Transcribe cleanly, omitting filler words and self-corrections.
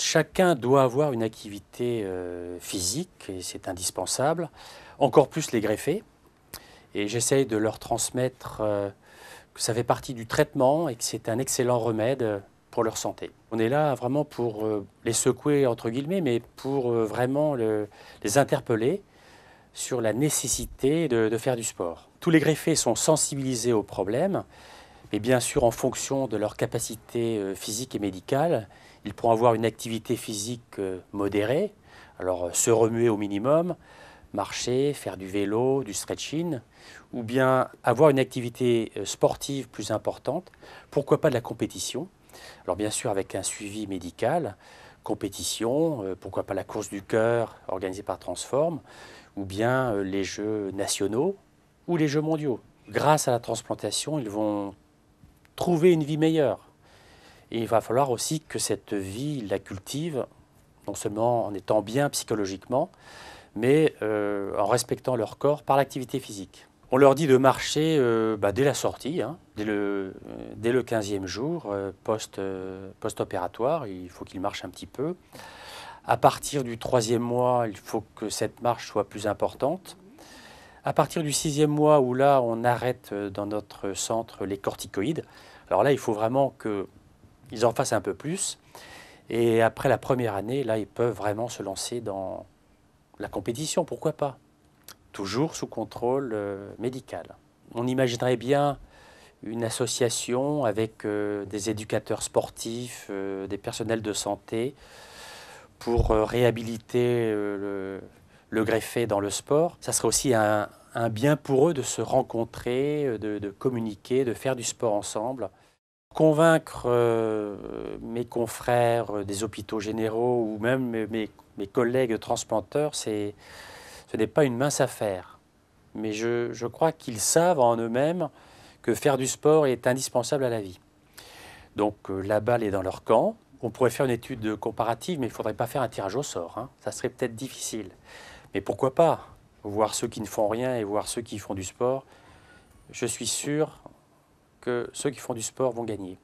Chacun doit avoir une activité physique et c'est indispensable, encore plus les greffés. Et j'essaye de leur transmettre que ça fait partie du traitement et que c'est un excellent remède pour leur santé. On est là vraiment pour les secouer, entre guillemets, mais pour vraiment les interpeller sur la nécessité de faire du sport. Tous les greffés sont sensibilisés au problème, mais bien sûr en fonction de leur capacité physique et médicale, ils pourront avoir une activité physique modérée, alors se remuer au minimum, marcher, faire du vélo, du stretching, ou bien avoir une activité sportive plus importante, pourquoi pas de la compétition. Alors bien sûr avec un suivi médical, compétition, pourquoi pas la course du cœur organisée par Transform, ou bien les Jeux nationaux ou les Jeux mondiaux. Grâce à la transplantation, ils vont trouver une vie meilleure. Et il va falloir aussi que cette vie, ils la cultivent, non seulement en étant bien psychologiquement, mais en respectant leur corps par l'activité physique. On leur dit de marcher dès la sortie, hein, dès le 15e jour post-opératoire, il faut qu'ils marchent un petit peu. À partir du 3e mois, il faut que cette marche soit plus importante. À partir du 6e mois, où là, on arrête dans notre centre les corticoïdes, alors là, il faut vraiment qu'ils en fassent un peu plus. Et après la première année, là, ils peuvent vraiment se lancer dans la compétition, pourquoi pas? Toujours sous contrôle médical. On imaginerait bien une association avec des éducateurs sportifs, des personnels de santé, pour réhabiliter le greffé dans le sport. Ça serait aussi un bien pour eux de se rencontrer, de communiquer, de faire du sport ensemble. Convaincre mes confrères des hôpitaux généraux ou même mes collègues transplanteurs, ce n'est pas une mince affaire. Mais je crois qu'ils savent en eux-mêmes que faire du sport est indispensable à la vie. Donc la balle est dans leur camp. On pourrait faire une étude comparative, mais il ne faudrait pas faire un tirage au sort, hein. Ça serait peut-être difficile. Mais pourquoi pas? Voir ceux qui ne font rien et voir ceux qui font du sport. Je suis sûr que ceux qui font du sport vont gagner.